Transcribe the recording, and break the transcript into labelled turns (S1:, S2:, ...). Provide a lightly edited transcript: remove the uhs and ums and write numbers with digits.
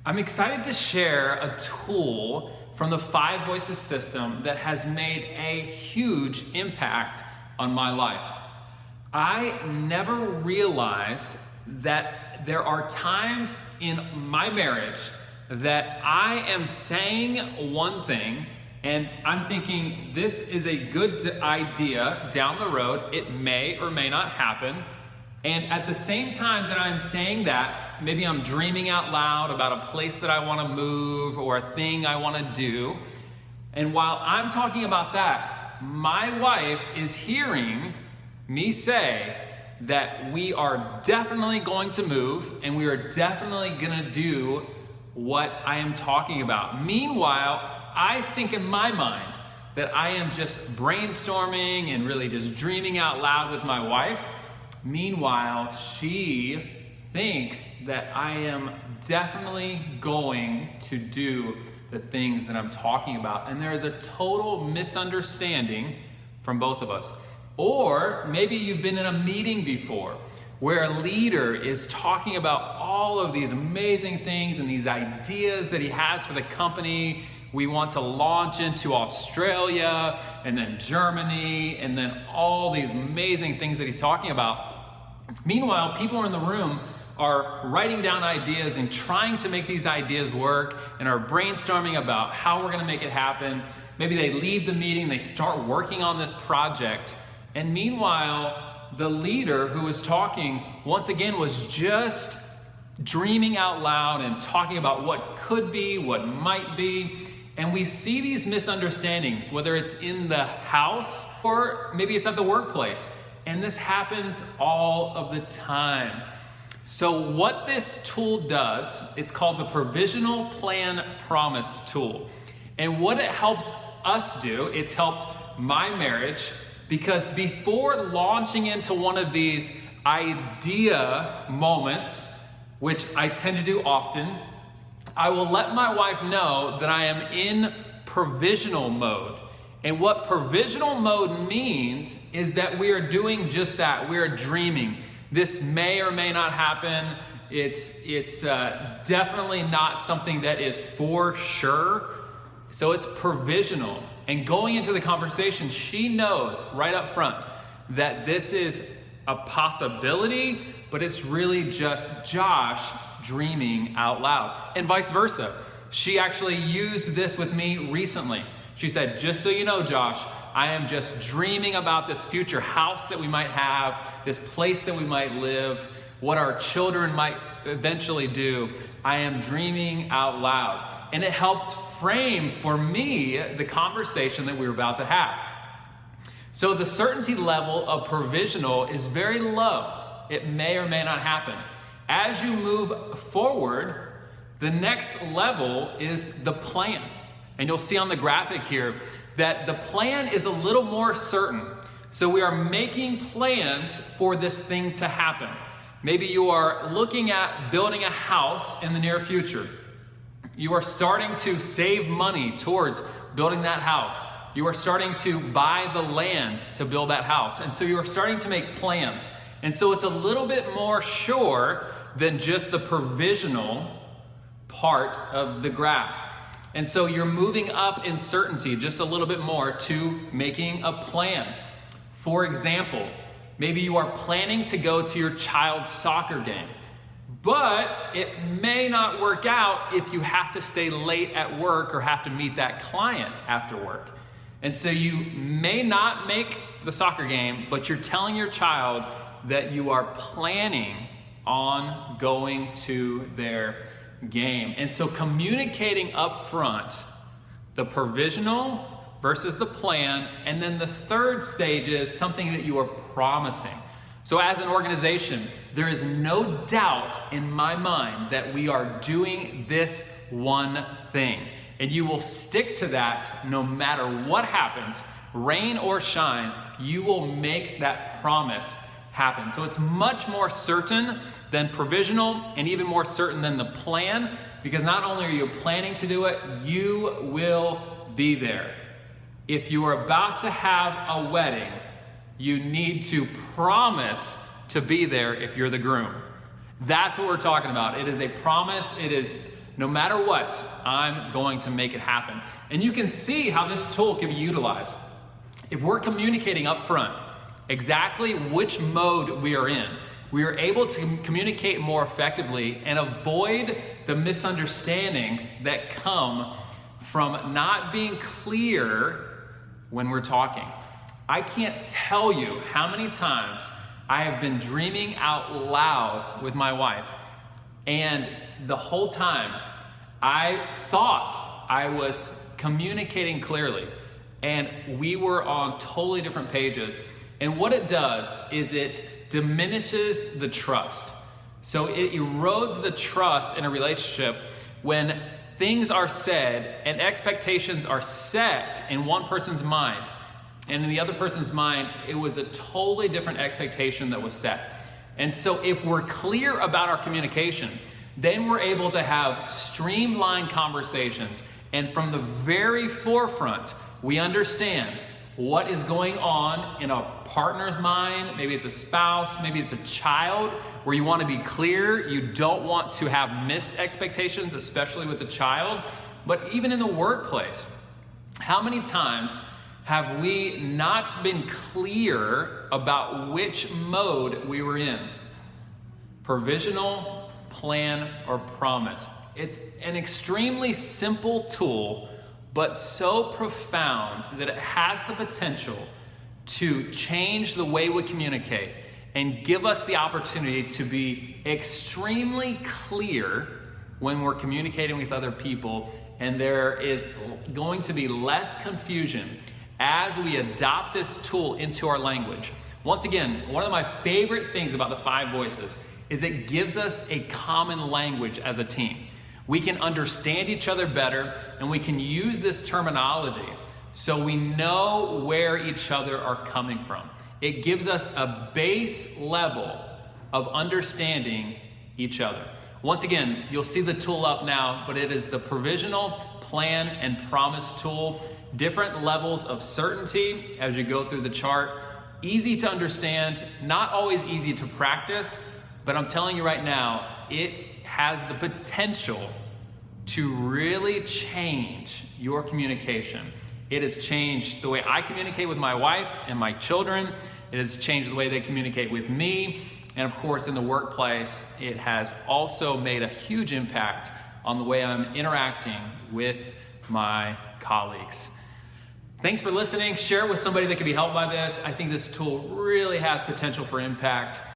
S1: I'm excited to share a tool from the Five Voices system that has made a huge impact on my life. I never realized that there are times in my marriage that I am saying one thing and I'm thinking this is a good idea down the road. It may or may not happen. And at the same time that I'm saying that, maybe I'm dreaming out loud about a place that I want to move or a thing I want to do. And while I'm talking about that, my wife is hearing me say that we are definitely going to move and we are definitely going to do what I am talking about. Meanwhile, I think in my mind that I am just brainstorming and really just dreaming out loud with my wife. Meanwhile, she thinks that I am definitely going to do the things that I'm talking about. And there is a total misunderstanding from both of us. Or maybe you've been in a meeting before where a leader is talking about all of these amazing things and these ideas that he has for the company. We want to launch into Australia and then Germany and then all these amazing things that he's talking about. Meanwhile, people in the room are writing down ideas and trying to make these ideas work and are brainstorming about how we're going to make it happen. Maybe they leave the meeting, they start working on this project, and meanwhile, the leader who was talking, once again, was just dreaming out loud and talking about what could be, what might be. And we see these misunderstandings, whether it's in the house or maybe it's at the workplace. And this happens all of the time. So what this tool does, it's called the Provisional Plan Promise tool. And what it helps us do, it's helped my marriage, because before launching into one of these idea moments, which I tend to do often, I will let my wife know that I am in provisional mode. And what provisional mode means is that we are doing just that. We are dreaming. This may or may not happen. It's definitely not something that is for sure. So it's provisional. And going into the conversation, she knows right up front that this is a possibility, but it's really just Josh dreaming out loud. And vice versa. She actually used this with me recently. She said, just so you know, Josh, I am just dreaming about this future house that we might have, this place that we might live, what our children might eventually do. I am dreaming out loud. And it helped frame for me the conversation that we were about to have. So the certainty level of provisional is very low. It may or may not happen. As you move forward, the next level is the plan. And you'll see on the graphic here that the plan is a little more certain. So we are making plans for this thing to happen. Maybe you are looking at building a house in the near future. You are starting to save money towards building that house. You are starting to buy the land to build that house. And so you are starting to make plans. And so it's a little bit more sure than just the provisional part of the graph. And so you're moving up in certainty just a little bit more to making a plan. For example, maybe you are planning to go to your child's soccer game, but it may not work out if you have to stay late at work or have to meet that client after work. And so you may not make the soccer game, but you're telling your child that you are planning on going to their game. And so communicating up front the provisional versus the plan, and then the third stage is something that you are promising. So as an organization, there is no doubt in my mind that we are doing this one thing. And you will stick to that no matter what happens, rain or shine, you will make that promise happen. So it's much more certain than provisional and even more certain than the plan, because not only are you planning to do it, you will be there. If you are about to have a wedding, you need to promise to be there if you're the groom. That's what we're talking about. It is a promise. It is no matter what, I'm going to make it happen. And you can see how this tool can be utilized. If we're communicating up front exactly which mode we are in, we are able to communicate more effectively and avoid the misunderstandings that come from not being clear when we're talking. I can't tell you how many times I have been dreaming out loud with my wife, and the whole time I thought I was communicating clearly, and we were on totally different pages. And what it does is it diminishes the trust. So it erodes the trust in a relationship when things are said and expectations are set in one person's mind, and in the other person's mind, it was a totally different expectation that was set. And so if we're clear about our communication, then we're able to have streamlined conversations. And from the very forefront, we understand what is going on in a partner's mind. Maybe it's a spouse, maybe it's a child, where you want to be clear. You don't want to have missed expectations, especially with the child. But even in the workplace, how many times have we not been clear about which mode we were in? Provisional, plan, or promise. It's an extremely simple tool, but so profound that it has the potential to change the way we communicate and give us the opportunity to be extremely clear when we're communicating with other people, and there is going to be less confusion as we adopt this tool into our language. Once again, one of my favorite things about the 5 voices is it gives us a common language as a team. We can understand each other better, and we can use this terminology so we know where each other are coming from. It gives us a base level of understanding each other. Once again, you'll see the tool up now, but it is the Provisional, Plan, and Promise tool. Different levels of certainty as you go through the chart. Easy to understand, not always easy to practice, but I'm telling you right now, it has the potential to really change your communication. It has changed the way I communicate with my wife and my children. It has changed the way they communicate with me. And of course, in the workplace, it has also made a huge impact on the way I'm interacting with my colleagues. Thanks for listening. Share it with somebody that could be helped by this. I think this tool really has potential for impact.